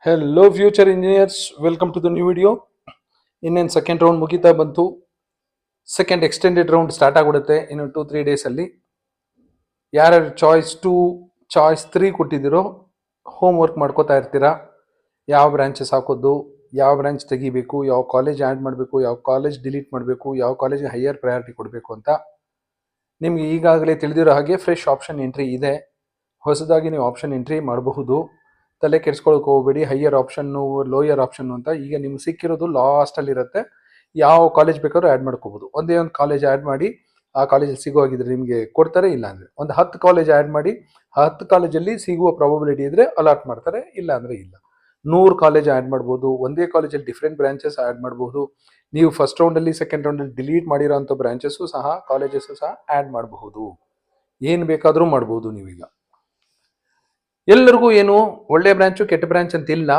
Hello future engineers, welcome to the new video. ಇನ್ನೇನು second round ಮುಗಿತಾ ಬಂತು. Second extended round start ಆಗಿಬಿಡುತ್ತೆ ಇನ್ನು 2-3 ಡೇಸಲ್ಲಿ. ಯಾರ್ಯಾರು ಚಾಯ್ಸ್ 3 ಕೊಟ್ಟಿದ್ದೀರೋ ಹೋಮ್ ವರ್ಕ್ ಮಾಡ್ಕೋತಾ ಇರ್ತೀರಾ. ಯಾವ ಬ್ರಾಂಚಸ್ ಹಾಕೋದು, ಯಾವ ಬ್ರಾಂಚ್ ತೆಗಿಬೇಕು, ಯಾವ ಕಾಲೇಜ್ ಆ್ಯಡ್ ಮಾಡಬೇಕು, ಯಾವ ಕಾಲೇಜ್ ಡಿಲೀಟ್ ಮಾಡಬೇಕು, ಯಾವ ಕಾಲೇಜಿಗೆ ಹೈಯರ್ ಪ್ರಯಾರಿಟಿ ಕೊಡಬೇಕು ಅಂತ ನಿಮ್ಗೆ ಈಗಾಗಲೇ ತಿಳಿದಿರೋ ಹಾಗೆ ಫ್ರೆಶ್ ಆಪ್ಷನ್ ಎಂಟ್ರಿ ಇದೆ. ಹೊಸದಾಗಿ ನೀವು ಆಪ್ಷನ್ ಎಂಟ್ರಿ ಮಾಡಬಹುದು. ತಲೆ ಕೆಡ್ಸ್ಕೊಳಕ್ಕೆ ಹೋಗ್ಬೇಡಿ, ಹೈಯರ್ ಆಪ್ಷನ್ನು ಲೋಯರ್ ಆಪ್ಷನ್ನು ಅಂತ. ಈಗ ನಿಮ್ಗೆ ಸಿಕ್ಕಿರೋದು ಲಾಸ್ಟಲ್ಲಿ ಇರುತ್ತೆ. ಯಾವ ಕಾಲೇಜ್ ಬೇಕಾದ್ರೂ ಆ್ಯಡ್ ಮಾಡ್ಕೋಬೋದು. ಒಂದೇ ಒಂದು ಕಾಲೇಜ್ ಆ್ಯಡ್ ಮಾಡಿ ಆ ಕಾಲೇಜಲ್ಲಿ ಸಿಗೋ ಹಾಗಿದ್ರೆ ನಿಮಗೆ ಕೊಡ್ತಾರೆ, ಇಲ್ಲ ಅಂದರೆ ಒಂದು 10 ಕಾಲೇಜ್ ಆ್ಯಡ್ ಮಾಡಿ 10 ಕಾಲೇಜಲ್ಲಿ ಸಿಗುವ ಪ್ರಾಬಬಿಲಿಟಿ ಇದ್ದರೆ ಅಲಾಟ್ ಮಾಡ್ತಾರೆ, ಇಲ್ಲ ಅಂದರೆ ಇಲ್ಲ. 100 ಕಾಲೇಜ್ ಆ್ಯಡ್ ಮಾಡ್ಬೋದು. ಒಂದೇ ಕಾಲೇಜಲ್ಲಿ ಡಿಫ್ರೆಂಟ್ ಬ್ರಾಂಚಸ್ ಆ್ಯಡ್ ಮಾಡ್ಬೋದು. ನೀವು ಫಸ್ಟ್ ರೌಂಡಲ್ಲಿ ಸೆಕೆಂಡ್ ರೌಂಡಲ್ಲಿ ಡಿಲೀಟ್ ಮಾಡಿರೋಂಥ ಬ್ರಾಂಚಸ್ಸು ಸಹ ಕಾಲೇಜಸ್ಸು ಸಹ ಆ್ಯಡ್ ಮಾಡಬಹುದು. ಏನು ಬೇಕಾದರೂ ಮಾಡ್ಬೋದು ನೀವೀಗ. ಎಲ್ಲರಿಗೂ ಏನು ಒಳ್ಳೆ ಬ್ರಾಂಚು ಕೆಟ್ಟ ಬ್ರಾಂಚ್ ಅಂತ ಇಲ್ಲ.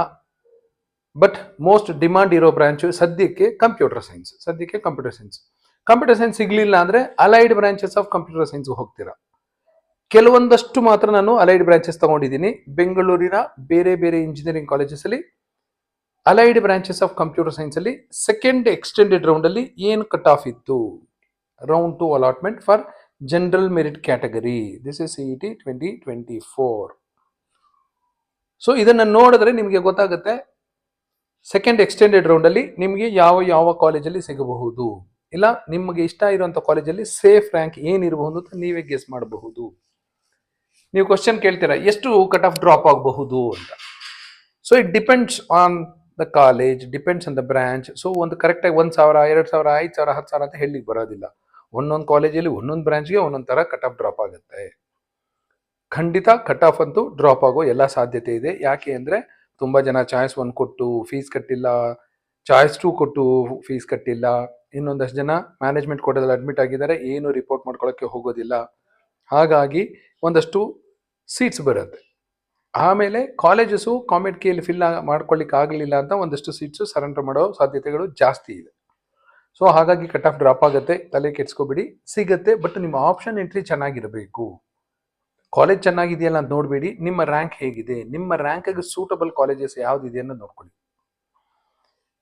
ಬಟ್ ಮೋಸ್ಟ್ ಡಿಮಾಂಡ್ ಇರೋ ಬ್ರಾಂಚು ಸದ್ಯಕ್ಕೆ ಕಂಪ್ಯೂಟರ್ ಸೈನ್ಸ್. ಕಂಪ್ಯೂಟರ್ ಸೈನ್ಸ್ ಸಿಗಲಿಲ್ಲ ಅಂದರೆ ಅಲೈಡ್ ಬ್ರಾಂಚಸ್ ಆಫ್ ಕಂಪ್ಯೂಟರ್ ಸೈನ್ಸ್ಗೆ ಹೋಗ್ತೀರಾ. ಕೆಲವೊಂದಷ್ಟು ಮಾತ್ರ ನಾನು ಅಲೈಡ್ ಬ್ರಾಂಚಸ್ ತಗೊಂಡಿದ್ದೀನಿ. ಬೆಂಗಳೂರಿನ ಬೇರೆ ಬೇರೆ ಇಂಜಿನಿಯರಿಂಗ್ ಕಾಲೇಜಸಲ್ಲಿ ಅಲೈಡ್ ಬ್ರಾಂಚಸ್ ಆಫ್ ಕಂಪ್ಯೂಟರ್ ಸೈನ್ಸಲ್ಲಿ ಸೆಕೆಂಡ್ ಎಕ್ಸ್ಟೆಂಡೆಡ್ ರೌಂಡಲ್ಲಿ ಏನು ಕಟ್ ಆಫ್ ಇತ್ತು, round 2 allotment for general merit category. This is CET 2024. So ಇದನ್ನು ನೋಡಿದ್ರೆ ನಿಮಗೆ ಗೊತ್ತಾಗುತ್ತೆ ಸೆಕೆಂಡ್ ಎಕ್ಸ್ಟೆಂಡೆಡ್ ರೌಂಡಲ್ಲಿ ನಿಮಗೆ ಯಾವ ಯಾವ ಕಾಲೇಜಲ್ಲಿ ಸಿಗಬಹುದು, ಇಲ್ಲ ನಿಮಗೆ ಇಷ್ಟ ಇರುವಂಥ ಕಾಲೇಜಲ್ಲಿ ಸೇಫ್ ರ್ಯಾಂಕ್ ಏನಿರಬಹುದು ಅಂತ ನೀವೇ ಗೆಸ್ ಮಾಡಬಹುದು. ನೀವು ಕ್ವಶನ್ ಕೇಳ್ತೀರಾ ಎಷ್ಟು ಕಟ್ ಆಫ್ ಡ್ರಾಪ್ ಆಗಬಹುದು ಅಂತ. So it depends on the college, depends on the branch. So ಒಂದು ಕರೆಕ್ಟಾಗಿ 1,000, 2,000, 5,000, 10,000 ಅಂತ ಹೇಳಲಿಕ್ಕೆ ಬರೋದಿಲ್ಲ. ಒಂದೊಂದು ಕಾಲೇಜಲ್ಲಿ ಒಂದೊಂದು ಬ್ರಾಂಚ್ಗೆ ಒಂದೊಂದು ಥರ ಕಟ್ ಆಫ್ ಡ್ರಾಪ್ ಆಗುತ್ತೆ. ಖಂಡಿತ ಕಟ್ ಆಫ್ ಅಂತೂ ಡ್ರಾಪ್ ಆಗೋ ಎಲ್ಲ ಸಾಧ್ಯತೆ ಇದೆ. ಯಾಕೆ ಅಂದರೆ ತುಂಬ ಜನ ಚಾಯ್ಸ್ 1 ಕೊಟ್ಟು ಫೀಸ್ ಕಟ್ಟಿಲ್ಲ, ಚಾಯ್ಸ್ 2 ಕೊಟ್ಟು ಫೀಸ್ ಕಟ್ಟಿಲ್ಲ, ಇನ್ನೊಂದಷ್ಟು ಜನ ಮ್ಯಾನೇಜ್ಮೆಂಟ್ ಕೋಟಾದಲ್ಲಿ ಅಡ್ಮಿಟ್ ಆಗಿದ್ದಾರೆ, ಏನು ರಿಪೋರ್ಟ್ ಮಾಡ್ಕೊಳ್ಳೋಕ್ಕೆ ಹೋಗೋದಿಲ್ಲ. ಹಾಗಾಗಿ ಒಂದಷ್ಟು ಸೀಟ್ಸ್ ಬರುತ್ತೆ. ಆಮೇಲೆ ಕಾಲೇಜಸ್ಸು ಕಾಮೆಡ್ ಕೇಳಿ ಫಿಲ್ ಮಾಡ್ಕೊಳ್ಳಿಕ್ಕೆ ಆಗಲಿಲ್ಲ ಅಂತ ಒಂದಷ್ಟು ಸೀಟ್ಸು ಸರೆಂಡರ್ ಮಾಡೋ ಸಾಧ್ಯತೆಗಳು ಜಾಸ್ತಿ ಇದೆ. ಸೊ ಹಾಗಾಗಿ ಕಟ್ ಆಫ್ ಡ್ರಾಪ್ ಆಗುತ್ತೆ, ತಲೆ ಕೆಡ್ಸ್ಕೊಬೇಡಿ, ಸಿಗುತ್ತೆ. ಬಟ್ ನಿಮ್ಮ ಆಪ್ಷನ್ ಎಂಟ್ರಿ ಚೆನ್ನಾಗಿರಬೇಕು. ಕಾಲೇಜ್ ಚೆನ್ನಾಗಿದೆಯಲ್ಲ ಅಂತ ನೋಡಬೇಡಿ, ನಿಮ್ಮ ರ್ಯಾಂಕ್ ಹೇಗಿದೆ, ನಿಮ್ಮ ರ್ಯಾಂಕಿಗೆ ಸೂಟಬಲ್ ಕಾಲೇಜಸ್ ಯಾವುದಿದೆ ಅನ್ನೋದು ನೋಡ್ಕೊಳ್ಳಿ.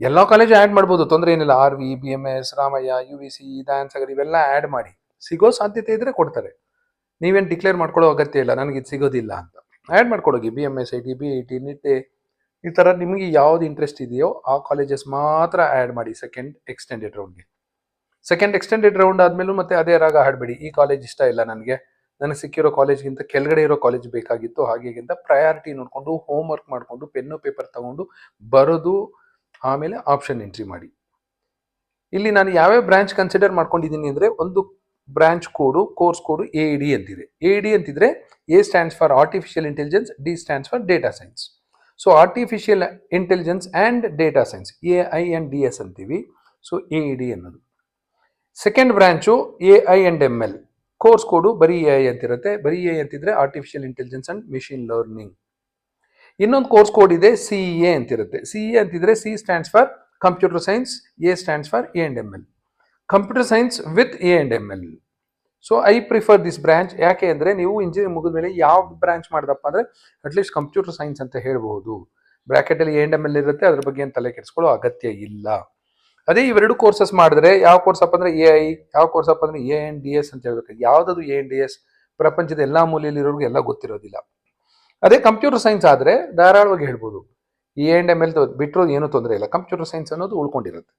ಎಲ್ಲ ಕಾಲೇಜು ಆ್ಯಡ್ ಮಾಡ್ಬೋದು, ತೊಂದರೆ ಏನಿಲ್ಲ. RV, BMS, Ramaiah, UVC, Dayananda Sagar ಇವೆಲ್ಲ ಆ್ಯಡ್ ಮಾಡಿ. ಸಿಗೋ ಸಾಧ್ಯತೆ ಇದ್ದರೆ ಕೊಡ್ತಾರೆ. ನೀವೇನು ಡಿಕ್ಲೇರ್ ಮಾಡ್ಕೊಳ್ಳೋ ಅಗತ್ಯ ಇಲ್ಲ ನನಗೆ ಇದು ಸಿಗೋದಿಲ್ಲ ಅಂತ. ಆ್ಯಡ್ ಮಾಡ್ಕೊಳ್ಳೋಗಿ BMS, IT, BIT, ನಿಟ್ಟೆ, ಈ ಥರ ನಿಮಗೆ ಯಾವ್ದು ಇಂಟ್ರೆಸ್ಟ್ ಇದೆಯೋ ಆ ಕಾಲೇಜಸ್ ಮಾತ್ರ ಆ್ಯಡ್ ಮಾಡಿ ಸೆಕೆಂಡ್ ಎಕ್ಸ್ಟೆಂಡೆಡ್ ರೌಂಡ್ಗೆ. ಸೆಕೆಂಡ್ ಎಕ್ಸ್ಟೆಂಡೆಡ್ ರೌಂಡ್ ಆದಮೇಲೂ ಮತ್ತೆ ಅದೇ ರಾಗ ಹಾಡಬೇಡಿ, ಈ ಕಾಲೇಜ್ ಇಷ್ಟ ಇಲ್ಲ ನನಗೆ ಸಿಕ್ಕಿರೋ ಕಾಲೇಜ್ಗಿಂತ ಕೆಳಗಡೆ ಇರೋ ಕಾಲೇಜ್ ಬೇಕಾಗಿತ್ತು, ಹಾಗೆಗಿಂತ ಪ್ರಯಾರಿಟಿ ನೋಡಿಕೊಂಡು ಹೋಮ್ ವರ್ಕ್ ಮಾಡಿಕೊಂಡು ಪೆನ್ನು ಪೇಪರ್ ತಗೊಂಡು ಬರೋದು, ಆಮೇಲೆ ಆಪ್ಷನ್ ಎಂಟ್ರಿ ಮಾಡಿ. ಇಲ್ಲಿ ನಾನು ಯಾವ್ಯಾವ ಬ್ರಾಂಚ್ ಕನ್ಸಿಡರ್ ಮಾಡ್ಕೊಂಡಿದ್ದೀನಿ ಅಂದರೆ, ಒಂದು branch code, course code AID ಅಂತಿದೆ. AID ಅಂತಿದ್ರೆ A stands for artificial intelligence, D stands for data science. So artificial intelligence and data science AI and DS ಅಂತೀವಿ. ಸೊ AID ಅನ್ನೋದು. Second branch AI and ML. Course code ಬರೀ AI ಅಂತಿರುತ್ತೆ. ಬರೀ AI ಅಂತಿದ್ರೆ artificial intelligence and machine learning. ಇನ್ನೊಂದು course code ಇದೆ CEA ಅಂತಿರುತ್ತೆ. CEA ಅಂತಿದ್ರೆ C stands for computer science, A stands for A&ML. Computer science with A&ML. So I prefer this branch. ಯಾಕೆ ಅಂದರೆ ನೀವು ಇಂಜಿನಿಯರಿಂಗ್ ಮುಗಿದ ಮೇಲೆ ಯಾವ ಬ್ರಾಂಚ್ ಮಾಡಿದಪ್ಪ ಅಂದರೆ ಅಟ್ಲೀಸ್ಟ್ ಕಂಪ್ಯೂಟರ್ ಸೈನ್ಸ್ ಅಂತ ಹೇಳ್ಬೋದು. ಬ್ರ್ಯಾಕೆಟಲ್ಲಿ A&ML ಇರುತ್ತೆ, ಅದ್ರ ಬಗ್ಗೆ ಏನು ತಲೆ ಕೆಡಿಸ್ಕೊಳ್ಳೋ ಅಗತ್ಯ ಇಲ್ಲ. ಅದೇ ಇವೆರಡು ಕೋರ್ಸಸ್ ಮಾಡಿದ್ರೆ ಯಾವ ಕೋರ್ಸ್ ಅಪ್ಪ ಅಂದರೆ AI, ಯಾವ ಕೋರ್ಸ್ ಅಪ್ಪ ಅಂದರೆ A&DS ಅಂತ ಹೇಳ್ಬೇಕು. ಯಾವುದದು A&DS ಪ್ರಪಂಚದ ಎಲ್ಲ ಮೂಲೆಯಲ್ಲಿರೋರ್ಗೂ ಎಲ್ಲ ಗೊತ್ತಿರೋದಿಲ್ಲ. ಅದೇ ಕಂಪ್ಯೂಟರ್ ಸೈನ್ಸ್ ಆದರೆ ಧಾರಾಳವಾಗಿ ಹೇಳ್ಬೋದು. A&ML ಬಿಟ್ಟರು ಏನೂ ತೊಂದರೆ ಇಲ್ಲ, ಕಂಪ್ಯೂಟರ್ ಸೈನ್ಸ್ ಅನ್ನೋದು ಉಳ್ಕೊಂಡಿರುತ್ತೆ.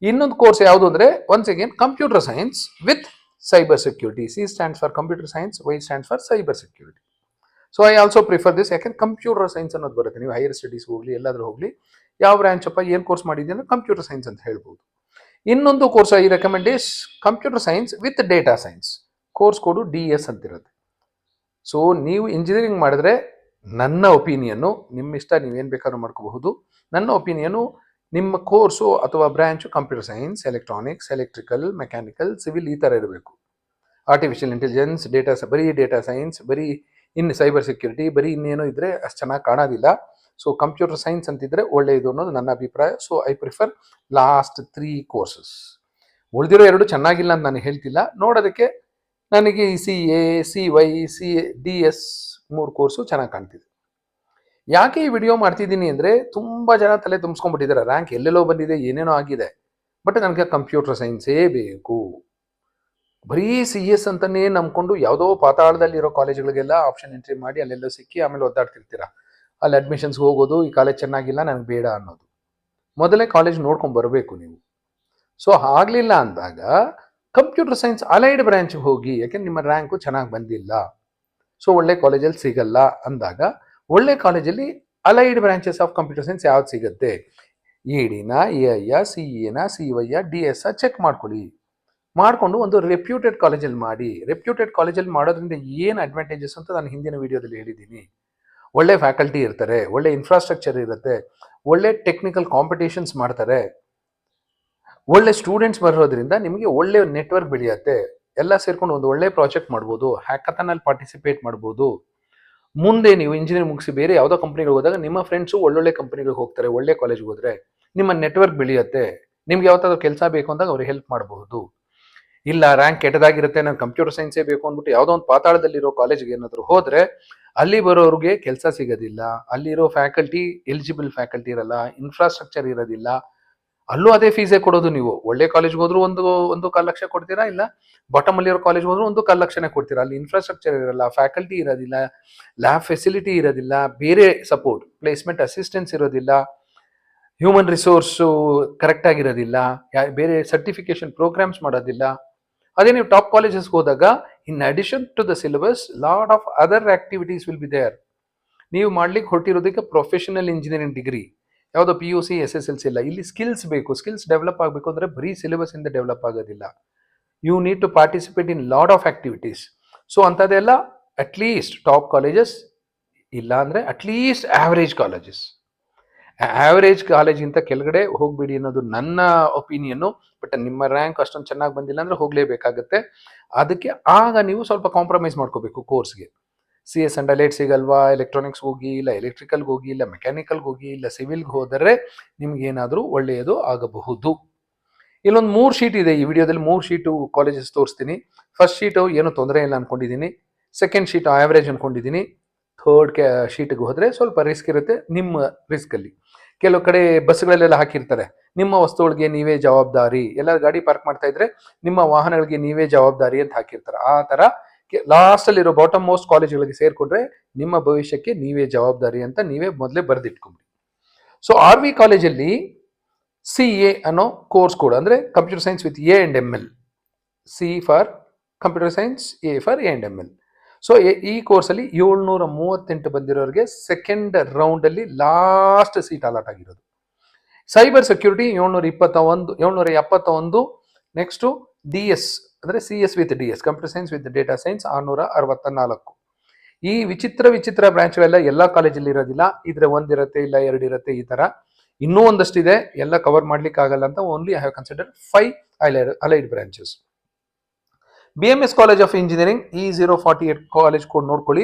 ಇನ್ನೊಂದು ಕೋರ್ಸ್ ಯಾವುದು ಅಂದರೆ once again computer science with cyber security. C stands for computer science, Y stands for cyber security. So I also prefer this. ಯಾಕೆಂದ್ರೆ ಕಂಪ್ಯೂಟರ್ ಸೈನ್ಸ್ ಅನ್ನೋದು ಬರುತ್ತೆ. ನೀವು ಹೈಯರ್ ಸ್ಟಡೀಸ್ ಹೋಗಲಿ, ಎಲ್ಲಾದರೂ ಹೋಗಲಿ, ಯಾವ ಬ್ರಾಂಚ್ ಅಪ್ಪ ಏನು ಕೋರ್ಸ್ ಮಾಡಿದ್ದೆ ಅಂದರೆ ಕಂಪ್ಯೂಟರ್ ಸೈನ್ಸ್ ಅಂತ ಹೇಳ್ಬೋದು. ಇನ್ನೊಂದು course I recommend is computer science with data science. Course code DS ಅಂತಿರುತ್ತೆ. ಸೊ ನೀವು ಇಂಜಿನಿಯರಿಂಗ್ ಮಾಡಿದ್ರೆ ನನ್ನ ಒಪಿನಿಯನ್ನು, ನಿಮ್ಮ ಇಷ್ಟ, ನೀವೇನು ಬೇಕಾದ್ರೂ ಮಾಡ್ಕೋಬಹುದು. ನನ್ನ ಒಪಿನಿಯನ್ನು ನಿಮ್ಮ ಕೋರ್ಸು ಅಥವಾ branch computer science, electronics, electrical, mechanical, civil ಈ ಥರ ಇರಬೇಕು. ಆರ್ಟಿಫಿಷಿಯಲ್ ಇಂಟೆಲಿಜೆನ್ಸ್, ಬರೀ ಡೇಟಾ ಸೈನ್ಸ್, ಬರೀ ಇನ್ನು ಸೈಬರ್ ಸೆಕ್ಯೂರಿಟಿ, ಬರೀ ಇನ್ನೇನೋ ಇದ್ದರೆ ಅಷ್ಟು ಚೆನ್ನಾಗಿ ಕಾಣೋದಿಲ್ಲ. ಸೊ ಕಂಪ್ಯೂಟರ್ ಸೈನ್ಸ್ ಅಂತಿದ್ರೆ ಒಳ್ಳೆಯದು ಅನ್ನೋದು ನನ್ನ ಅಭಿಪ್ರಾಯ. So I prefer last 3 courses. ಉಳಿದಿರೋ 2 ಚೆನ್ನಾಗಿಲ್ಲ ಅಂತ ನಾನು ಹೇಳ್ತಿಲ್ಲ. ನೋಡೋದಕ್ಕೆ ನನಗೆ CA, CY, DS 3 ಕೋರ್ಸು ಚೆನ್ನಾಗಿ ಕಾಣ್ತಿದೆ. ಯಾಕೆ ಈ ವಿಡಿಯೋ ಮಾಡ್ತಿದ್ದೀನಿ ಅಂದರೆ ತುಂಬ ಜನ ತಲೆ ತುಂಬಿಸ್ಕೊಂಡ್ಬಿಟ್ಟಿದ್ದಾರೆ, ರ್ಯಾಂಕ್ ಎಲ್ಲೆಲ್ಲೋ ಬಂದಿದೆ, ಏನೇನೋ ಆಗಿದೆ, ಬಟ್ ನನಗೆ ಕಂಪ್ಯೂಟರ್ ಸೈನ್ಸೇ ಬೇಕು. ಬರೀ ಸಿ ಎಸ್ ಅಂತಲೇ ನಂಬ್ಕೊಂಡು ಯಾವುದೋ ಪಾತಾಳದಲ್ಲಿರೋ ಕಾಲೇಜ್ಗಳಿಗೆಲ್ಲ ಆಪ್ಷನ್ ಎಂಟ್ರಿ ಮಾಡಿ ಅಲ್ಲೆಲ್ಲೋ ಸಿಕ್ಕಿ ಆಮೇಲೆ ಒದ್ದಾಡ್ತಿರ್ತೀರ. ಅಲ್ಲಿ ಅಡ್ಮಿಷನ್ಸ್ಗೆ ಹೋಗೋದು, ಈ ಕಾಲೇಜ್ ಚೆನ್ನಾಗಿಲ್ಲ ನನಗೆ ಬೇಡ ಅನ್ನೋದು. ಮೊದಲೇ ಕಾಲೇಜ್ ನೋಡ್ಕೊಂಡು ಬರಬೇಕು ನೀವು. ಸೊ ಆಗಲಿಲ್ಲ ಅಂದಾಗ ಕಂಪ್ಯೂಟರ್ ಸೈನ್ಸ್ ಅಲೈಡ್ ಬ್ರಾಂಚ್ಗೆ ಹೋಗಿ, ಯಾಕೆಂದ್ರೆ ನಿಮ್ಮ ರ್ಯಾಂಕು ಚೆನ್ನಾಗಿ ಬಂದಿಲ್ಲ, ಸೊ ಒಳ್ಳೆ ಕಾಲೇಜಲ್ಲಿ ಸಿಗಲ್ಲ ಅಂದಾಗ ಒಳ್ಳೆ ಕಾಲೇಜಲ್ಲಿ allied branches of computer science ಯಾವ್ದು ಸಿಗುತ್ತೆ, ಇಡಿನ, AI, C N, C Y, D S check ಮಾಡ್ಕೊಳ್ಳಿ. ಮಾಡಿಕೊಂಡು ಒಂದು ರೆಪ್ಯೂಟೆಡ್ ಕಾಲೇಜಲ್ಲಿ ಮಾಡಿ. ರೆಪ್ಯೂಟೆಡ್ ಕಾಲೇಜಲ್ಲಿ ಮಾಡೋದ್ರಿಂದ ಏನು ಅಡ್ವಾಂಟೇಜಸ್ ಅಂತ ನಾನು ಹಿಂದಿನ ವಿಡಿಯೋದಲ್ಲಿ ಹೇಳಿದ್ದೀನಿ. ಒಳ್ಳೆ ಫ್ಯಾಕಲ್ಟಿ ಇರ್ತಾರೆ, ಒಳ್ಳೆ ಇನ್ಫ್ರಾಸ್ಟ್ರಕ್ಚರ್ ಇರುತ್ತೆ, ಒಳ್ಳೆ ಟೆಕ್ನಿಕಲ್ ಕಾಂಪಿಟೇಷನ್ಸ್ ಮಾಡ್ತಾರೆ, ಒಳ್ಳೆ ಸ್ಟೂಡೆಂಟ್ಸ್ ಬರೋದ್ರಿಂದ ನಿಮಗೆ ಒಳ್ಳೆ ನೆಟ್ವರ್ಕ್ ಬೆಳೆಯುತ್ತೆ. ಎಲ್ಲ ಸೇರ್ಕೊಂಡು ಒಂದು ಒಳ್ಳೆ ಪ್ರಾಜೆಕ್ಟ್ ಮಾಡ್ಬೋದು, ಹ್ಯಾಕಥಾನಲ್ಲಿ ಪಾರ್ಟಿಸಿಪೇಟ್ ಮಾಡ್ಬೋದು. ಮುಂದೆ ನೀವು ಇಂಜಿನಿಯರಿಂಗ್ ಮುಗಿಸಿ ಬೇರೆ ಯಾವುದೋ ಕಂಪ್ನಿಗೆ ಹೋದಾಗ ನಿಮ್ಮ ಫ್ರೆಂಡ್ಸು ಒಳ್ಳೊಳ್ಳೆ ಕಂಪ್ನಿಗಳಿಗೆ ಹೋಗ್ತಾರೆ, ಒಳ್ಳೆ ಕಾಲೇಜ್ಗೆ ಹೋದರೆ ನಿಮ್ಮ ನೆಟ್ವರ್ಕ್ ಬೆಳೆಯುತ್ತೆ. ನಿಮ್ಗೆ ಯಾವತ್ತಾದ್ರೂ ಕೆಲಸ ಬೇಕು ಅಂದಾಗ ಅವ್ರಿಗೆ ಹೆಲ್ಪ್ ಮಾಡಬಹುದು. ಇಲ್ಲ ರ್ಯಾಂಕ್ ಕೆಟ್ಟದಾಗಿರುತ್ತೆ, ನಾನು ಕಂಪ್ಯೂಟರ್ ಸೈನ್ಸೇ ಬೇಕು ಅಂದ್ಬಿಟ್ಟು ಯಾವುದೋ ಒಂದು ಪಾತಾಳದಲ್ಲಿರೋ ಕಾಲೇಜ್ಗೆ ಏನಾದರೂ ಹೋದರೆ ಅಲ್ಲಿ ಬರೋರಿಗೆ ಕೆಲಸ ಸಿಗೋದಿಲ್ಲ, ಅಲ್ಲಿರೋ ಫ್ಯಾಕಲ್ಟಿ ಎಲಿಜಿಬಲ್ ಫ್ಯಾಕಲ್ಟಿ ಇರಲ್ಲ, ಇನ್ಫ್ರಾಸ್ಟ್ರಕ್ಚರ್ ಇರೋದಿಲ್ಲ. ಅಲ್ಲೂ ಅದೇ ಫೀಸೇ ಕೊಡೋದು. ನೀವು ಒಳ್ಳೆ ಕಾಲೇಜ್ಗೆ ಹೋದ್ರೂ ಒಂದು 1.25 ಲಕ್ಷ ಕೊಡ್ತೀರಾ, ಇಲ್ಲ ಬಾಟಮ್ ಅಲ್ಲಿರೋ ಕಾಲೇಜ್ಗೆ ಹೋದ್ರೂ 1.25 ಲಕ್ಷನೇ ಕೊಡ್ತೀರಾ. ಅಲ್ಲಿ ಇನ್ಫ್ರಾಸ್ಟ್ರಕ್ಚರ್ ಇರಲ್ಲ, ಫ್ಯಾಕಲ್ಟಿ ಇರೋದಿಲ್ಲ, ಲ್ಯಾಬ್ ಫೆಸಿಲಿಟಿ ಇರೋದಿಲ್ಲ, ಬೇರೆ ಸಪೋರ್ಟ್ ಪ್ಲೇಸ್ಮೆಂಟ್ ಅಸಿಸ್ಟೆನ್ಸ್ ಇರೋದಿಲ್ಲ, ಹ್ಯೂಮನ್ ರಿಸೋರ್ಸು ಕರೆಕ್ಟ್ ಆಗಿರೋದಿಲ್ಲ, ಬೇರೆ ಸರ್ಟಿಫಿಕೇಶನ್ ಪ್ರೋಗ್ರಾಮ್ಸ್ ಮಾಡೋದಿಲ್ಲ. ಅದೇ ನೀವು ಟಾಪ್ ಕಾಲೇಜಸ್ಗೆ ಹೋದಾಗ in addition to the syllabus lot of other activities will be there. ನೀವು ಮಾಡ್ಲಿಕ್ಕೆ ಹೊರಟಿರೋದಕ್ಕೆ ಪ್ರೊಫೆಷನಲ್ ಇಂಜಿನಿಯರಿಂಗ್ ಡಿಗ್ರಿ, ಯಾವುದೋ PUC SSLC ಇಲ್ಲ. ಇಲ್ಲಿ ಸ್ಕಿಲ್ಸ್ ಬೇಕು. ಸ್ಕಿಲ್ಸ್ ಡೆವಲಪ್ ಆಗಬೇಕು ಅಂದರೆ ಬರೀ ಸಿಲೆಬಸ್ ಇಂದ ಡೆವಲಪ್ ಆಗೋದಿಲ್ಲ. You need to participate in lot of activities. So ಅಂಥದ್ದೆಲ್ಲ ಅಟ್ಲೀಸ್ಟ್ ಟಾಪ್ ಕಾಲೇಜಸ್, ಇಲ್ಲ ಅಂದರೆ ಅಟ್ಲೀಸ್ಟ್ ಆವರೇಜ್ ಕಾಲೇಜಸ್. ಆವರೇಜ್ ಕಾಲೇಜಿಂತ ಕೆಳಗಡೆ ಹೋಗ್ಬಿಡಿ ಅನ್ನೋದು ನನ್ನ ಒಪಿನಿಯನ್ನು. ಬಟ್ ನಿಮ್ಮ ರ್ಯಾಂಕ್ ಅಷ್ಟೊಂದು ಚೆನ್ನಾಗಿ ಬಂದಿಲ್ಲ ಅಂದರೆ ಹೋಗಲೇಬೇಕಾಗತ್ತೆ. ಅದಕ್ಕೆ ಆಗ ನೀವು ಸ್ವಲ್ಪ ಕಾಂಪ್ರಮೈಸ್ ಮಾಡ್ಕೋಬೇಕು ಕೋರ್ಸ್ಗೆ. CS ಅಂಡ್ ಅಲೈಡ್ ಸಿಗಲ್ವಾ, ಎಲೆಕ್ಟ್ರಾನಿಕ್ಸ್ ಹೋಗಿ, ಇಲ್ಲ ಎಲೆಕ್ಟ್ರಿಕಲ್ಗೆ ಹೋಗಿ, ಇಲ್ಲ ಮೆಕ್ಯಾನಿಕಲ್ಗೆ ಹೋಗಿ, ಇಲ್ಲ ಸಿವಿಲ್ಗೆ ಹೋದರೆ ನಿಮ್ಗೇನಾದರೂ ಒಳ್ಳೆಯದು ಆಗಬಹುದು. ಇಲ್ಲೊಂದು 3 ಶೀಟ್ ಇದೆ. ಈ ವಿಡಿಯೋದಲ್ಲಿ 3 ಶೀಟು ಕಾಲೇಜಸ್ ತೋರಿಸ್ತೀನಿ. ಫಸ್ಟ್ ಶೀಟು ಏನು ತೊಂದರೆ ಇಲ್ಲ ಅಂದ್ಕೊಂಡಿದ್ದೀನಿ. ಸೆಕೆಂಡ್ ಶೀಟ್ ಆವ್ರೇಜ್ ಅಂದ್ಕೊಂಡಿದ್ದೀನಿ. ಥರ್ಡ್ ಶೀಟ್ಗೆ ಹೋದರೆ ಸ್ವಲ್ಪ ರಿಸ್ಕ್ ಇರುತ್ತೆ. ನಿಮ್ಮ ರಿಸ್ಕಲ್ಲಿ ಕೆಲವು ಕಡೆ ಬಸ್ಗಳಲ್ಲೆಲ್ಲ ಹಾಕಿರ್ತಾರೆ, ನಿಮ್ಮ ವಸ್ತುಗಳಿಗೆ ನೀವೇ ಜವಾಬ್ದಾರಿ, ಎಲ್ಲ ಗಾಡಿ ಪಾರ್ಕ್ ಮಾಡ್ತಾ ಇದ್ರೆ ನಿಮ್ಮ ವಾಹನಗಳಿಗೆ ನೀವೇ ಜವಾಬ್ದಾರಿ ಅಂತ ಹಾಕಿರ್ತಾರೆ. ಆ ಥರ ಲಾಸ್ಟಲ್ಲಿರೋ ಬಾಟಮ್ ಮೋಸ್ಟ್ ಕಾಲೇಜ್ಗಳಿಗೆ ಸೇರಿಕೊಂಡ್ರೆ ನಿಮ್ಮ ಭವಿಷ್ಯಕ್ಕೆ ನೀವೇ ಜವಾಬ್ದಾರಿ ಅಂತ ನೀವೇ ಮೊದಲೇ ಬರೆದಿಟ್ಕೊಂಡ್ರಿ. ಸೊ RV ಕಾಲೇಜಲ್ಲಿ CA ಅನ್ನೋ ಕೋರ್ಸ್ ಕೂಡ, ಅಂದರೆ computer science with A&ML. C for computer science, A for A&ML. So ಈ ಕೋರ್ಸಲ್ಲಿ 738 ಬಂದಿರೋರಿಗೆ ಸೆಕೆಂಡ್ ರೌಂಡಲ್ಲಿ ಲಾಸ್ಟ್ ಸೀಟ್ ಅಲಾಟ್ ಆಗಿರೋದು. Cyber security 771. ನೆಕ್ಸ್ಟು DS ಅಂದರೆ CS with DS, computer science with data science 664. ಈ ವಿಚಿತ್ರ ಬ್ರಾಂಚ್ಗಳೆಲ್ಲ ಎಲ್ಲ ಕಾಲೇಜಲ್ಲಿ ಇರೋದಿಲ್ಲ. ಇದ್ರೆ ಒಂದಿರುತ್ತೆ, ಇಲ್ಲ 2 ಇರುತ್ತೆ, ಈ ಥರ ಇನ್ನೂ ಒಂದಷ್ಟಿದೆ. ಎಲ್ಲ ಕವರ್ ಮಾಡ್ಲಿಕ್ಕೆ ಆಗಲ್ಲ ಅಂತ only I have consider 5 allied branches. BMS college of engineering E048 college code ನೋಡ್ಕೊಳ್ಳಿ.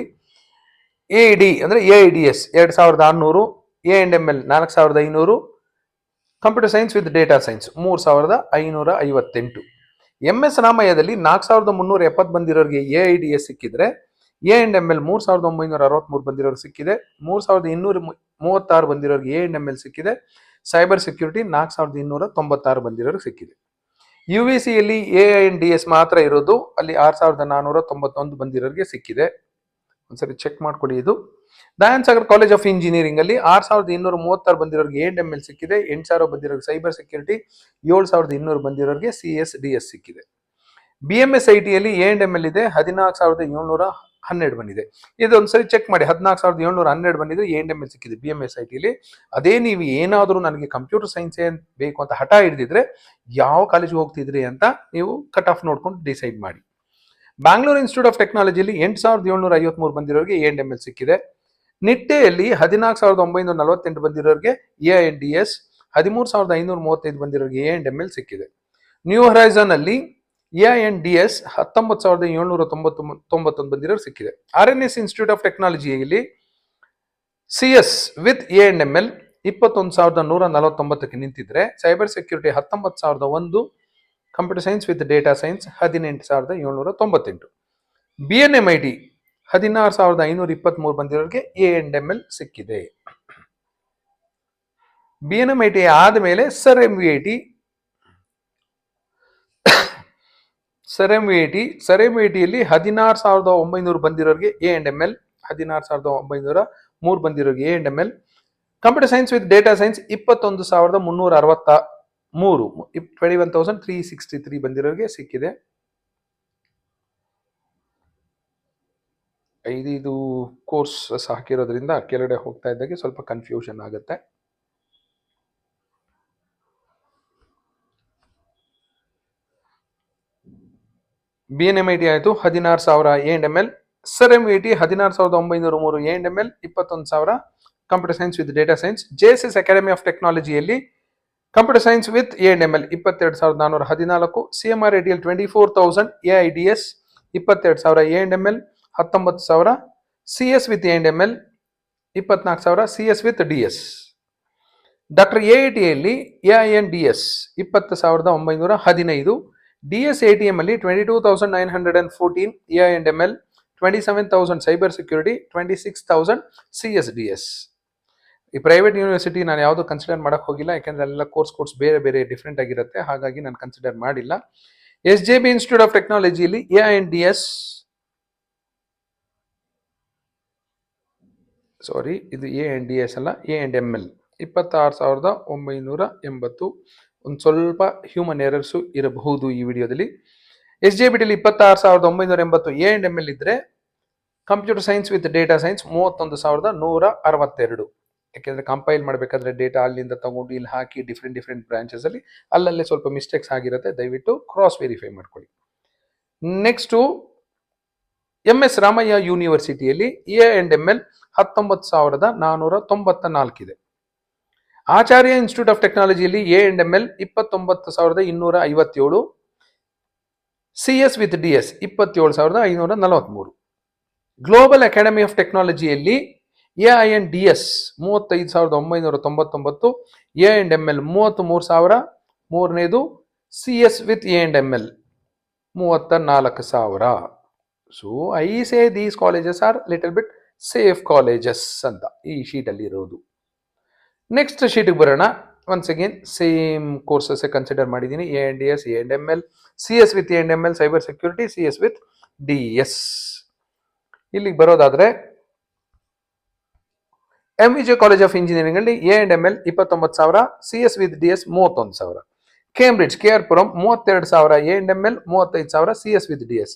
AID ಅಂದರೆ AIDS 2600, A&ML 4500, computer science with data science 3558. MS ರಾಮಯ್ಯದಲ್ಲಿ 4370 ಬಂದಿರೋರಿಗೆ AIDS ಸಿಕ್ಕಿದ್ರೆ, A&ML 3963 ಬಂದಿರೋರಿಗೆ ಸಿಕ್ಕಿದೆ. 3236 ಬಂದಿರೋರಿಗೆ A&ML ಸಿಕ್ಕಿದೆ. ಸೈಬರ್ ಸೆಕ್ಯೂರಿಟಿ 4296 ಬಂದಿರೋರಿಗೆ ಸಿಕ್ಕಿದೆ. UVCಯಲ್ಲಿ AINDS ಮಾತ್ರ ಇರೋದು, ಅಲ್ಲಿ 6491 ಬಂದಿರೋರಿಗೆ ಸಿಕ್ಕಿದೆ. ಒಂದ್ಸರಿ ಚೆಕ್ ಮಾಡ್ಕೊಳ್ಳಿ. ಇದು Dayananda Sagar college of engineering ಅಲ್ಲಿ 6236 ಬಂದಿರೋರಿಗೆ A&ML ಸಿಕ್ಕಿದೆ. 8000 ಬಂದಿರೋರಿಗೆ ಸೈಬರ್ ಸೆಕ್ಯೂರಿಟಿ, 7200 ಬಂದಿರೋರಿಗೆ CS DS ಸಿಕ್ಕಿದೆ. BMS ITಯಲ್ಲಿ A&ML ಇದೆ, 14712 ಬಂದಿದೆ. ಇದೊಂದ್ಸರಿ ಚೆಕ್ ಮಾಡಿ. 14712 ಬಂದಿದೆ, A&ML ಸಿಕ್ಕಿದೆ BMS ITಯಲ್ಲಿ. ಅದೇ ನೀವು ಏನಾದರೂ ನನಗೆ ಕಂಪ್ಯೂಟರ್ ಸೈನ್ಸೇ ಬೇಕು ಅಂತ ಹಠ ಹಿಡಿದಿದ್ರೆ ಯಾವ ಕಾಲೇಜಿಗೆ ಹೋಗ್ತಿದ್ರಿ ಅಂತ ನೀವು ಕಟ್ ಆಫ್ ನೋಡ್ಕೊಂಡು ಡಿಸೈಡ್ ಮಾಡಿ. ಬ್ಯಾಂಗ್ಳೂರ್ ಇನ್ಸ್ಟಿಟ್ಯೂಟ್ ಆಫ್ ಟೆಕ್ನಾಲಜಿಯಲ್ಲಿ 8753 ಬಂದಿರೋರಿಗೆ A&ML ಸಿಕ್ಕಿದೆ. ನಿಟ್ಟೆಯಲ್ಲಿ 14948 ಬಂದಿರೋರಿಗೆ AINDS, 13535 ಬಂದಿರೋರಿಗೆ A&ML ಸಿಕ್ಕಿದೆ. ನ್ಯೂ ಹರೈಸನ್ ಅಲ್ಲಿ AINDS 19791 ಬಂದಿರೋರು ಸಿಕ್ಕಿದೆ. RNS ಇನ್ಸ್ಟಿಟ್ಯೂಟ್ ಆಫ್ ಟೆಕ್ನಾಲಜಿಯಲ್ಲಿ CS ವಿತ್ A&ML 21149ಕ್ಕೆ ನಿಂತಿದ್ರೆ, cyber security 19001, computer science with data science 18798. BNMIT 16,523 ಬಂದಿರೋರಿಗೆ A&ML ಸಿಕ್ಕಿದೆ. BNMIT ಆದಮೇಲೆ ಸರ್ MVIT ಯಲ್ಲಿ 16,900 ಬಂದಿರೋರಿಗೆ A&ML, 16,903 ಬಂದಿರೋರಿಗೆ A&ML. Computer science with data science 21,363, 21,363 ಬಂದಿರೋರಿಗೆ ಸಿಕ್ಕಿದೆ. 5 ಕೋರ್ಸ್ ಹಾಕಿರೋದ್ರಿಂದ ಕೆಳಗಡೆ ಹೋಗ್ತಾ ಇದ್ದಾಗೆ ಸ್ವಲ್ಪ ಕನ್ಫ್ಯೂಷನ್ ಆಗುತ್ತೆ. BNMIT ಆಯಿತು 16,000 A&ML, sir MVT 16,903 A&ML, 21,000 computer science with data science. JSS academy of ಟೆಕ್ನಾಲಜಿಯಲ್ಲಿ computer science with A&ML 22,414, CMRITL 24,000, AIDS 22,000 A&ML, 19,000 CS with A&ML, 24,000 CS with DS. Doctor AITಯಲ್ಲಿ AINDS 20,915, DS ATM ಅಲ್ಲಿ 22,914 A&ML, 27,000 cyber security, 26,000 CSDS. ಈ private university ನಾನು ಯಾವುದು consider ಮಾಡಕ್ ಹೋಗಿಲ್ಲ, ಯಾಕೆಂದ್ರೆ ಅಲ್ಲೆಲ್ಲ ಕೋರ್ಸ್ ಬೇರೆ ಬೇರೆ ಡಿಫ್ರೆಂಟ್ ಆಗಿರುತ್ತೆ, ಹಾಗಾಗಿ ನಾನು ಕನ್ಸಿಡರ್ ಮಾಡಿಲ್ಲ. SJB ಇನ್ಸ್ಟಿಟ್ಯೂಟ್ ಆಫ್ ಟೆಕ್ನಾಲಜಿಯಲ್ಲಿ AINDS, ಸಾರಿ ಇದು AINDS ಅಲ್ಲ, A&ML 26,980. ಒಂದು ಸ್ವಲ್ಪ ಹ್ಯೂಮನ್ ಎರರ್ಸು ಇರಬಹುದು ಈ ವಿಡಿಯೋದಲ್ಲಿ. SJBTಲಿ 26,980 A&ML ಇದ್ರೆ, computer science with data science 31,162. ಯಾಕೆಂದ್ರೆ ಕಂಪೈಲ್ ಮಾಡಬೇಕಾದ್ರೆ ಡೇಟಾ ಅಲ್ಲಿಂದ ತಗೊಂಡು ಇಲ್ಲಿ ಹಾಕಿ ಡಿಫ್ರೆಂಟ್ ಬ್ರಾಂಚಸ್ ಅಲ್ಲಿ ಅಲ್ಲಲ್ಲೇ ಸ್ವಲ್ಪ ಮಿಸ್ಟೇಕ್ಸ್ ಆಗಿರುತ್ತೆ, ದಯವಿಟ್ಟು ಕ್ರಾಸ್ ವೆರಿಫೈ ಮಾಡ್ಕೊಳ್ಳಿ. ನೆಕ್ಸ್ಟು MS ರಾಮಯ್ಯ ಯೂನಿವರ್ಸಿಟಿಯಲ್ಲಿ A&ML 19,494 ಇದೆ. ಆಚಾರ್ಯ ಇನ್ಸ್ಟಿಟ್ಯೂಟ್ ಆಫ್ ಟೆಕ್ನಾಲಜಿಯಲ್ಲಿ A&ML 29,257, CS with DS 27,543. Global academy of ಟೆಕ್ನಾಲಜಿಯಲ್ಲಿ AINDS 35,999, A&ML 33,000, ಮೂರನೇದು CS with A&ML 34,000. So I say these colleges are little bit safe colleges ಅಂತ ಈ ಶೀಟಲ್ಲಿ ಇರೋದು. ನೆಕ್ಸ್ಟ್ ಶೀಟಿಗೆ ಬರೋಣ. Once again same courses consider ಮಾಡಿದ್ದೀನಿ. AINDS, A&ML, CS with A&ML, cyber security, CS with DS. ಇಲ್ಲಿಗೆ ಬರೋದಾದ್ರೆ MVJ ಕಾಲೇಜ್ ಆಫ್ ಇಂಜಿನಿಯರಿಂಗ್ ಅಲ್ಲಿ A&ML 29,000, CS with DS 31,000. Cambridge KR Puram 32,000 A&ML, 35,000 CS with DS.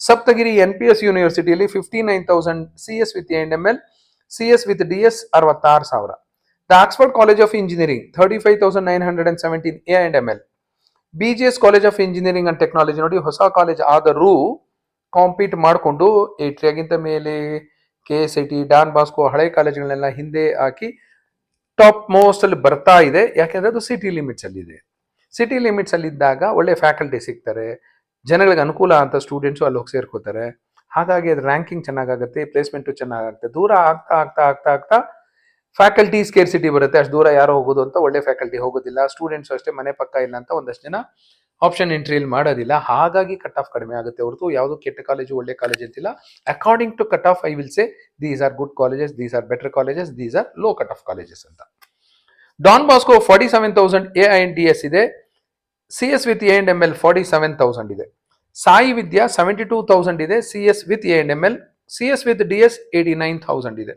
Saptagiri NPS ಯೂನಿವರ್ಸಿಟಿಯಲ್ಲಿ 59,000 CS with A&ML, CS with DS 66,000. The Oxford college of engineering 35,917 A&ML. BGS college of engineering and technology, ನೋಡಿ ಹೊಸ college ಆದರೂ compete ಮಾಡಿಕೊಂಡು 8ಗಿಂತ ಮೇಲೆ KSIT, Don Bosco ಹಳೆ ಕಾಲೇಜ್ಗಳನ್ನೆಲ್ಲ ಹಿಂದೆ ಹಾಕಿ top most ಅಲ್ಲಿ ಬರ್ತಾ ಇದೆ. ಯಾಕೆಂದ್ರೆ ಅದು ಸಿಟಿ ಲಿಮಿಟ್ಸ್ ಅಲ್ಲಿ ಇದೆ. ಸಿಟಿ ಲಿಮಿಟ್ಸ್ ಅಲ್ಲಿ ಇದ್ದಾಗ ಒಳ್ಳೆ ಫ್ಯಾಕಲ್ಟಿ ಸಿಗ್ತಾರೆ, ಜನಗಳಿಗೆ ಅನುಕೂಲ ಅಂತ ಸ್ಟೂಡೆಂಟ್ಸು ಅಲ್ಲಿ ಹೋಗಿ ಸೇರ್ಕೋತಾರೆ. ಹಾಗಾಗಿ ಅದ್ರ ರ್ಯಾಂಕಿಂಗ್ ಚೆನ್ನಾಗುತ್ತೆ, ಪ್ಲೇಸ್ಮೆಂಟು ಚೆನ್ನಾಗುತ್ತೆ. ದೂರ ಆಗ್ತಾ ಫ್ಯಾಕಲ್ಟಿ ಸ್ಕೇರ್ಸಿಟಿ ಬರುತ್ತೆ. ಅಷ್ಟು ದೂರ ಯಾರು ಹೋಗೋದು ಅಂತ, ಒಳ್ಳೆ ಫ್ಯಾಕಲ್ಟಿ ಹೋಗೋದಿಲ್ಲ. ಸ್ಟೂಡೆಂಟ್ಸ್ ಅಷ್ಟೇ ಮನೆ ಪಕ್ಕ ಇಲ್ಲ ಅಂತ ಒಂದಷ್ಟು ಜನ ಆಪ್ಷನ್ ಎಂಟ್ರಿಯಲ್ಲಿ ಮಾಡೋದಿಲ್ಲ. ಹಾಗಾಗಿ ಕಟ್ ಆಫ್ ಕಡಿಮೆ ಆಗುತ್ತೆ ಹೊರತು ಯಾವುದು ಕೆಟ್ಟ ಕಾಲೇಜು ಒಳ್ಳೆ ಕಾಲೇಜ್ ಅಂತಿಲ್ಲ. According to cut off I will say these are good colleges, these are better colleges, these are low cut off colleges ಅಂತ. ಡಾನ್ ಬಾಸ್ಕೋ 47,000 AINDS ಇದೆ. CS ವಿತ್ A&ML 47,000 ಇದೆ. ಸಾಯಿ ವಿದ್ಯಾ 72,000 ಇದೆ. CS with A&ML, CS with DS 89,000 ಇದೆ.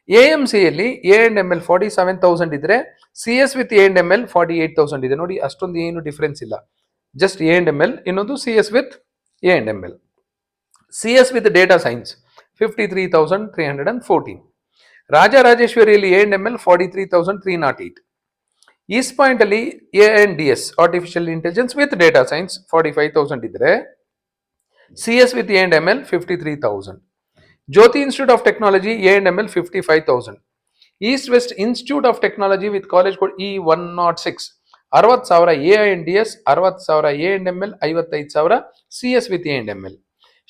AMCಯಲ್ಲಿ A&ML 47,000 ಇದ್ರೆ, CS with A&ML 48,000 ಇದೆ. ನೋಡಿ ಅಷ್ಟೊಂದು ಏನು ಡಿಫರೆನ್ಸ್ ಇಲ್ಲ, ಜಸ್ಟ್ A&ML, ಇನ್ನೊಂದು CS with A&ML. CS with data science 53,314. ರಾಜರಾಜೇಶ್ವರಿಯಲ್ಲಿ A&ML 43,308. ಈಸ್ಟ್ ಪಾಯಿಂಟ್ ಅಲ್ಲಿ AINDS artificial intelligence with data science 45,000 ಇದ್ರೆ, CS with A&ML 53,000. Jyothi Institute of Technology A&ML 55,000. East West Institute of Technology with college code E106 60,000 AINDS, 60,000 A&ML, 55,000 CS with A&ML.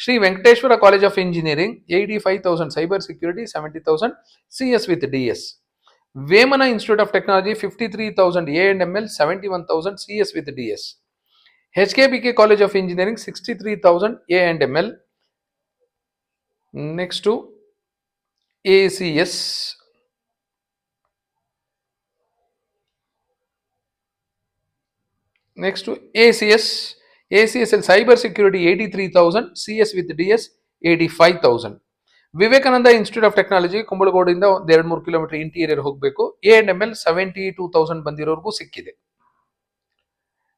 Shri Venkateshwara College of Engineering 85,000 cyber security, 70,000 CS with DS. Vemana Institute of Technology 53,000 A&ML, 71,000 CS with DS. HKBK college of engineering 63,000 A&ML, Next to ACS. Next to ACS. ACSL Cyber Security 83,000, CS with DS 85,000. Vivekananda institute of technology ಕುಂಬಳಗೋಡಿಂದ ಒಂದು 2-3 kilometre interior ಹೋಗಬೇಕು. A&ML 72,000 ಬಂದಿರೋರ್ಗೂ ಸಿಕ್ಕಿದೆ.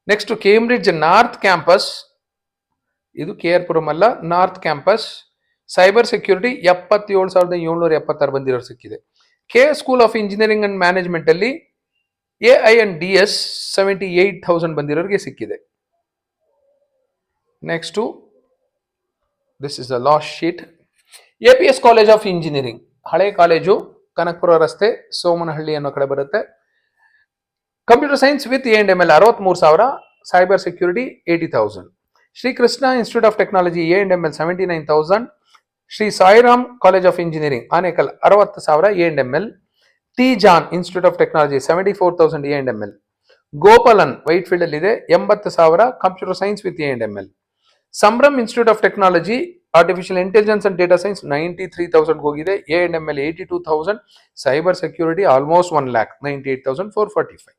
ನೆಕ್ಸ್ಟ್ Cambridge north campus, ಇದು KR Puram ಅಲ್ಲ, north campus cyber security 77,776 ಬಂದಿರೋರು ಸಿಕ್ಕಿದೆ. KS school of engineering and management ಅಲ್ಲಿ AI and DS 78,000 ಬಂದಿರೋರಿಗೆ ಸಿಕ್ಕಿದೆ. Next this is the last sheet. APS college of engineering, ಹಳೆ ಕಾಲೇಜು, ಕನಕಪುರ ರಸ್ತೆ, ಸೋಮನಹಳ್ಳಿ ಅನ್ನೋ ಕಡೆ ಬರುತ್ತೆ. Computer science with A&ML 63,000, cyber security 80,000. Shri Krishna Institute of Technology A&ML 79,000. Shri Sairam College of Engineering Anekal 60,000 A&ML. T John Institute of Technology 74,000 A&ML. Gopalan Whitefield ಅಲ್ಲಿ ಇದೆ 80,000 computer science with A&ML. Sambhram Institute of Technology artificial intelligence and data science 93,000 ಹೋಗಿದೆ. A&ML 82,000, cyber security almost 1 lakh 98,445.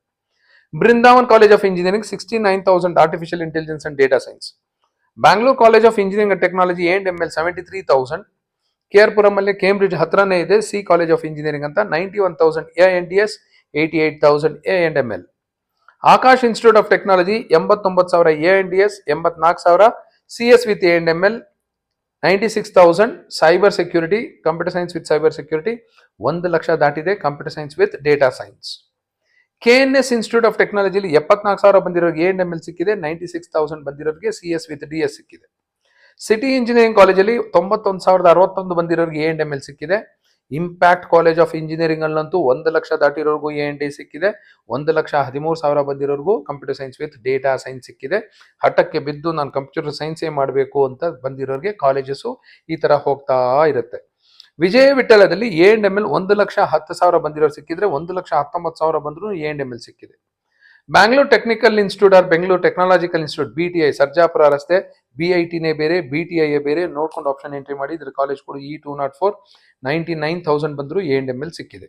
Brindavan College of Engineering 69,000 artificial intelligence and data science. Bangalore College of engineering and Technology A&ML 73,000. KR Puram ಅಲ್ಲಿ Cambridge ಹತ್ರನೇ ಇದೆ C college of engineering ಅಂತ 91,000 ANDS 88,000 A&ML. Akash institute of technology 89,000 ANDS 84,000 CS with A&ML 96,000. Cyber security computer science with cyber security 1 lakh ದಾಟಿದೆ. Computer science with data science. KNS institute of ಟೆಕ್ನಾಲಜಿಲಿ 74,000 ಬಂದಿರೋರಿಗೆ A&ML ಸಿಕ್ಕಿದೆ. 96,000 ಬಂದಿರೋರಿಗೆ CS with DS ಸಿಕ್ಕಿದೆ. City engineering ಕಾಲೇಜಲ್ಲಿ 91,061 ಬಂದಿರೋರಿಗೆ A&ML ಸಿಕ್ಕಿದೆ. Impact college of engineering ಅಲ್ಲಂತೂ 1 lakh ದಾಟಿರೋರ್ಗೂ A&D ಸಿಕ್ಕಿದೆ. 1,13,000 ಬಂದಿರೋರ್ಗೂ computer science with data science ಸಿಕ್ಕಿದೆ. ಹಠಕ್ಕೆ ಬಿದ್ದು ನಾನು ಕಂಪ್ಯೂಟರ್ ಸೈನ್ಸೇ ಮಾಡಬೇಕು ಅಂತ ಬಂದಿರೋರಿಗೆ ಕಾಲೇಜಸ್ಸು ಈ ತರ ಹೋಗ್ತಾ ಇರುತ್ತೆ. ವಿಜಯ ವಿಠಲದಲ್ಲಿ A&ML 1,10,000 ಬಂದಿರೋರು ಸಿಕ್ಕಿದ್ರೆ 1,19,000 ಬಂದ್ರು A&ML ಸಿಕ್ಕಿದೆ. Bangalore Technical Institute or Bengaluru Technological Institute BTI Sarjapura ರಸ್ತೆ, BITನೇ ಬೇರೆ BTI ಬೇರೆ ನೋಡ್ಕೊಂಡು ಆಪ್ಷನ್ ಎಂಟ್ರಿ ಮಾಡಿ. ಇದ್ರ ಕಾಲೇಜ್ ಕೂಡ E204 99,000 ಬಂದ್ರು A&ML ಸಿಕ್ಕಿದೆ.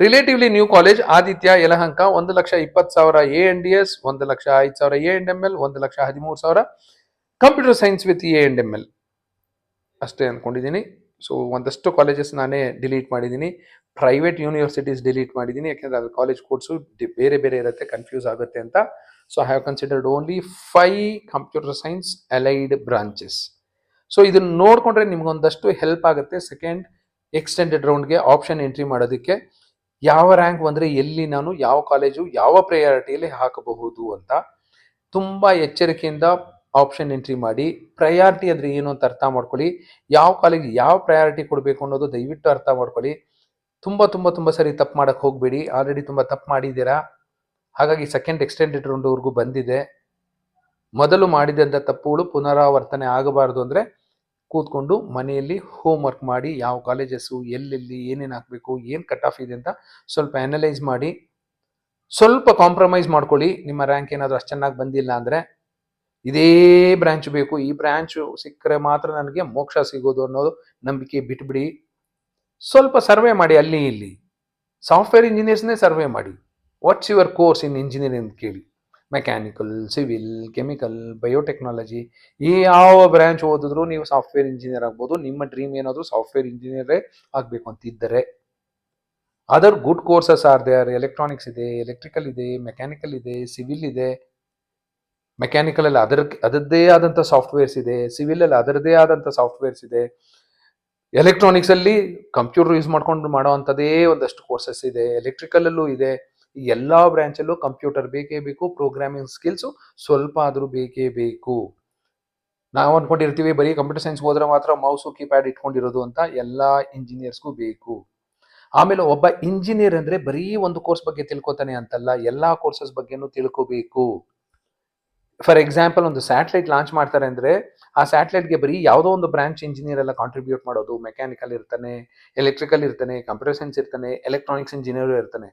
Relatively new college Aditya Yelahanka 1,20,000 ANDS 1,05,000 A&ML 1,13,000 computer science with A&ML ಅಷ್ಟೇ ಅನ್ಕೊಂಡಿದ್ದೀನಿ. ಸೊ ಒಂದಷ್ಟು ಕಾಲೇಜಸ್ ನಾನೇ ಡಿಲೀಟ್ ಮಾಡಿದ್ದೀನಿ, ಪ್ರೈವೇಟ್ ಯೂನಿವರ್ಸಿಟೀಸ್ ಡಿಲೀಟ್ ಮಾಡಿದ್ದೀನಿ, ಯಾಕೆಂದ್ರೆ ಅದು ಕಾಲೇಜ್ ಕೋರ್ಸು ಬೇರೆ ಬೇರೆ ಇರುತ್ತೆ, ಕನ್ಫ್ಯೂಸ್ ಆಗುತ್ತೆ ಅಂತ. So I have considered only 5 computer science allied branches. So ಇದನ್ನ ನೋಡ್ಕೊಂಡ್ರೆ ನಿಮ್ಗೊಂದಷ್ಟು ಹೆಲ್ಪ್ ಆಗುತ್ತೆ ಸೆಕೆಂಡ್ ಎಕ್ಸ್ಟೆಂಡೆಡ್ ರೌಂಡ್ಗೆ ಆಪ್ಷನ್ ಎಂಟ್ರಿ ಮಾಡೋದಕ್ಕೆ. ಯಾವ ರ್ಯಾಂಕ್ ಬಂದ್ರೆ ಎಲ್ಲಿ ನಾನು ಯಾವ ಕಾಲೇಜು ಯಾವ ಪ್ರಯಾರಿಟಿಯಲ್ಲಿ ಹಾಕಬಹುದು ಅಂತ ತುಂಬಾ ಎಚ್ಚರಿಕೆಯಿಂದ ಆಪ್ಷನ್ ಎಂಟ್ರಿ ಮಾಡಿ. ಪ್ರಯಾರಿಟಿ ಅಂದ್ರೆ ಏನು ಅಂತ ಅರ್ಥ ಮಾಡ್ಕೊಳ್ಳಿ. ಯಾವ ಕಾಲೇಜ್ ಯಾವ ಪ್ರಯಾರಿಟಿ ಕೊಡಬೇಕು ಅನ್ನೋದು ದಯವಿಟ್ಟು ಅರ್ಥ ಮಾಡ್ಕೊಳ್ಳಿ. ತುಂಬಾ ಸರಿ ತಪ್ಪು ಮಾಡಕ್ ಹೋಗ್ಬೇಡಿ. ಆಲ್ರೆಡಿ ತುಂಬಾ ತಪ್ಪು ಮಾಡಿದ್ದೀರಾ, ಹಾಗಾಗಿ ಸೆಕೆಂಡ್ ಎಕ್ಸ್ಟೆಂಡೆಡ್ ರೌಂಡ್ವರೆಗೂ ಬಂದಿದೆ. ಮೊದಲು ಮಾಡಿದಂಥ ತಪ್ಪುಗಳು ಪುನರಾವರ್ತನೆ ಆಗಬಾರದು ಅಂದ್ರೆ ಕೂತ್ಕೊಂಡು ಮನೆಯಲ್ಲಿ ಹೋಮ್ ವರ್ಕ್ ಮಾಡಿ, ಯಾವ ಕಾಲೇಜಸ್ಸು ಎಲ್ಲೆಲ್ಲಿ ಏನೇನು ಹಾಕಬೇಕು, ಏನು ಕಟ್ ಆಫ್ ಇದೆ ಅಂತ ಸ್ವಲ್ಪ ಅನಲೈಸ್ ಮಾಡಿ, ಸ್ವಲ್ಪ ಕಾಂಪ್ರಮೈಸ್ ಮಾಡ್ಕೊಳ್ಳಿ. ನಿಮ್ಮ ರ್ಯಾಂಕ್ ಏನಾದರೂ ಅಷ್ಟು ಚೆನ್ನಾಗಿ ಬಂದಿಲ್ಲ ಅಂದ್ರೆ ಇದೇ ಬ್ರಾಂಚ್ ಬೇಕು, ಈ ಬ್ರಾಂಚ್ ಸಿಕ್ಕರೆ ಮಾತ್ರ ನನಗೆ ಮೋಕ್ಷ ಸಿಗೋದು ಅನ್ನೋದು ನಂಬಿಕೆ ಬಿಟ್ಬಿಡಿ. ಸ್ವಲ್ಪ ಸರ್ವೆ ಮಾಡಿ, ಅಲ್ಲಿ ಇಲ್ಲಿ ಸಾಫ್ಟ್ವೇರ್ ಇಂಜಿನಿಯರ್ಸ್ನೇ ಸರ್ವೆ ಮಾಡಿ. What's your course in engineering ಕೇಳಿ. ಮೆಕ್ಯಾನಿಕಲ್, ಸಿವಿಲ್, ಕೆಮಿಕಲ್, ಬಯೋಟೆಕ್ನಾಲಜಿ, ಈ ಯಾವ ಬ್ರಾಂಚ್ ಓದಿದ್ರು ನೀವು ಸಾಫ್ಟ್ವೇರ್ ಇಂಜಿನಿಯರ್ ಆಗ್ಬೋದು. ನಿಮ್ಮ ಡ್ರೀಮ್ ಏನಾದರೂ ಸಾಫ್ಟ್ವೇರ್ ಇಂಜಿನಿಯರೇ ಆಗಬೇಕು ಅಂತಿದ್ದರೆ other good courses are there. Electronics ಇದೆ, ಎಲೆಕ್ಟ್ರಿಕಲ್ ಇದೆ, ಮೆಕ್ಯಾನಿಕಲ್ ಇದೆ, ಸಿವಿಲ್ ಇದೆ. ಮೆಕ್ಯಾನಿಕಲ್ ಅಲ್ಲಿ ಅದರದ್ದೇ ಆದಂಥ ಸಾಫ್ಟ್ವೇರ್ಸ್ ಇದೆ, ಸಿವಿಲ್ ಅಲ್ಲಿ ಅದರದ್ದೇ ಆದಂಥ ಸಾಫ್ಟ್ವೇರ್ಸ್ ಇದೆ, ಎಲೆಕ್ಟ್ರಾನಿಕ್ಸ್ ಅಲ್ಲಿ ಕಂಪ್ಯೂಟರ್ ಯೂಸ್ ಮಾಡ್ಕೊಂಡು ಮಾಡೋ ಅಂಥದ್ದೇ ಒಂದಷ್ಟು ಕೋರ್ಸಸ್ ಇದೆ, ಎಲೆಕ್ಟ್ರಿಕಲ್ ಅಲ್ಲೂ ಇದೆ. ಈ ಎಲ್ಲಾ ಬ್ರಾಂಚ್ ಅಲ್ಲೂ ಕಂಪ್ಯೂಟರ್ ಬೇಕೇ ಬೇಕು, ಪ್ರೋಗ್ರಾಮಿಂಗ್ ಸ್ಕಿಲ್ಸ್ ಸ್ವಲ್ಪ ಆದ್ರೂ ಬೇಕೇ ಬೇಕು. ನಾವು ಅನ್ಕೊಂಡಿರ್ತೀವಿ ಬರೀ ಕಂಪ್ಯೂಟರ್ ಸೈನ್ಸ್ ಹೋದ್ರೆ ಮಾತ್ರ ಮೌಸು ಕೀಪ್ಯಾಡ್ ಇಟ್ಕೊಂಡಿರೋದು ಅಂತ. ಎಲ್ಲಾ ಇಂಜಿನಿಯರ್ಸ್ಗೂ ಬೇಕು. ಆಮೇಲೆ ಒಬ್ಬ ಇಂಜಿನಿಯರ್ ಅಂದ್ರೆ ಬರೀ ಒಂದು ಕೋರ್ಸ್ ಬಗ್ಗೆ ತಿಳ್ಕೊತಾನೆ ಅಂತಲ್ಲ, ಎಲ್ಲಾ ಕೋರ್ಸಸ್ ಬಗ್ಗೆನೂ ತಿಳ್ಕೋಬೇಕು. ಫಾರ್ ಎಕ್ಸಾಂಪಲ್, ಒಂದು ಸ್ಯಾಟಲೈಟ್ ಲಾಂಚ್ ಮಾಡ್ತಾರೆ ಅಂದ್ರೆ ಆ ಸ್ಯಾಟಲೈಟ್ಗೆ ಬರೀ ಯಾವುದೋ ಒಂದು ಬ್ರಾಂಚ್ ಇಂಜಿನಿಯರ್ ಎಲ್ಲ ಕಾಂಟ್ರಿಬ್ಯೂಟ್ ಮಾಡೋದು. ಮೆಕ್ಯಾನಿಕಲ್ ಇರ್ತಾನೆ, ಎಲೆಕ್ಟ್ರಿಕಲ್ ಇರ್ತಾನೆ, ಕಂಪ್ಯೂಟರ್ ಸೈನ್ಸ್ ಇರ್ತಾನೆ, ಎಲೆಕ್ಟ್ರಾನಿಕ್ಸ್ ಇಂಜಿನಿಯರ್ ಇರ್ತಾನೆ.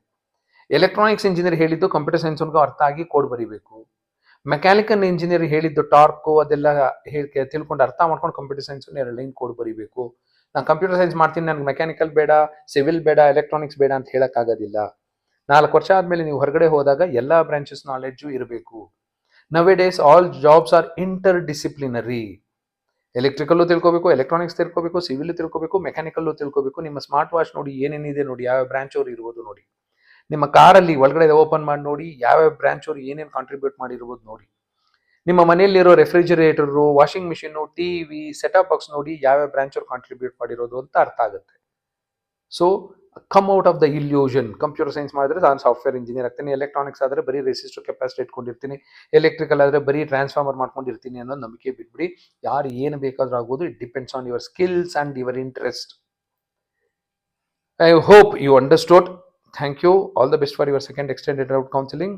ಎಲೆಕ್ಟ್ರಾನಿಕ್ಸ್ ಇಂಜಿನಿಯರ್ ಹೇಳಿದ್ದು ಕಂಪ್ಯೂಟರ್ ಸೈನ್ಸ್ ಅರ್ಥ ಆಗಿ ಕೋಡ್ ಬರೀಬೇಕು. ಮೆಕ್ಯಾನಿಕಲ್ ಇಂಜಿನಿಯರ್ ಹೇಳಿದ್ದು ಟಾರ್ಕು ಅದೆಲ್ಲ ತಿಳ್ಕೊಂಡು ಅರ್ಥ ಮಾಡ್ಕೊಂಡು ಕಂಪ್ಯೂಟರ್ ಸೈನ್ಸ್ 2 ಲೈನ್ ಕೋಡ್ ಬರೀಬೇಕು. ನಾನು ಕಂಪ್ಯೂಟರ್ ಸೈನ್ಸ್ ಮಾಡ್ತೀನಿ, ನನಗೆ ಮೆಕ್ಯಾನಿಕಲ್ ಬೇಡ, ಸಿವಿಲ್ ಬೇಡ, ಎಲೆಕ್ಟ್ರಾನಿಕ್ಸ್ ಬೇಡ ಅಂತ ಹೇಳಕ್ಕಾಗೋದಿಲ್ಲ. 4 ವರ್ಷ ಆದ್ಮೇಲೆ ನೀವು ಹೊರಗಡೆ ಹೋದಾಗ ಎಲ್ಲಾ ಬ್ರಾಂಚಸ್ ನಾಲೆಡ್ಜು ಇರಬೇಕು. Nowadays all jobs are interdisciplinary. Electrical ತಿಳ್ಕೋಬೇಕು, ಎಲೆಕ್ಟ್ರಾನಿಕ್ಸ್ ತಿಳ್ಕೋಬೇಕು, ಸಿವಿಲ್ ತಿಳ್ಕೋಬೇಕು, ಮೆಕ್ಯಾನಿಕಲ್ಲು ತಿಳ್ಕೋಬೇಕು. ನಿಮ್ಮ ಸ್ಮಾರ್ಟ್ ವಾಚ್ ನೋಡಿ ಏನೇನಿದೆ ನೋಡಿ, ಯಾವ ಬ್ರಾಂಚ್ ಅವ್ರು ಇರ್ಬೋದು ನೋಡಿ. ನಿಮ್ಮ ಕಾರಲ್ಲಿ ಒಳಗಡೆ ಓಪನ್ ಮಾಡಿ ನೋಡಿ, ಯಾವ ಬ್ರಾಂಚ್ ಅವ್ರು ಏನೇನು ಕಾಂಟ್ರಿಬ್ಯೂಟ್ ಮಾಡಿರ್ಬೋದು ನೋಡಿ. ನಿಮ್ಮ ಮನೆಯಲ್ಲಿರೋ refrigerator, washing machine, TV, set top box ನೋಡಿ ಯಾವ ಬ್ರಾಂಚ್ ಅವ್ರು ಕಾಂಟ್ರಿಬ್ಯೂಟ್ ಮಾಡಿರೋದು ಅಂತ ಅರ್ಥ ಆಗುತ್ತೆ. So come out of the illusion. Computer science ಮಾಡಿದ್ರೆ ನಾನು ಸಾಫ್ಟ್ವೇರ್ ಇಂಜಿನಿಯರ್ ಆಗ್ತೀನಿ, ಎಲೆಕ್ಟ್ರಾನಿಕ್ಸ್ ಆದರೆ ಬರೀ ರೆಸಿಸ್ಟರ್ ಕೆಪಾಸಿಟಿ ಇಟ್ಕೊಂಡಿರ್ತೀನಿ, ಎಲೆಕ್ಟ್ರಿಕಲ್ ಆದರೆ ಬರೀ ಟ್ರಾನ್ಸ್ಫಾರ್ಮರ್ ಮಾಡ್ಕೊಂಡಿರ್ತೀನಿ ಅನ್ನೋ ನಂಬಿಕೆ ಬಿಟ್ಬಿಡಿ. ಯಾರು ಏನು ಬೇಕಾದ್ರೂ ಆಗ್ಬೋದು. It depends on your skills and your interest. I hope you understood. Thank you. All the best for your second extended route counseling.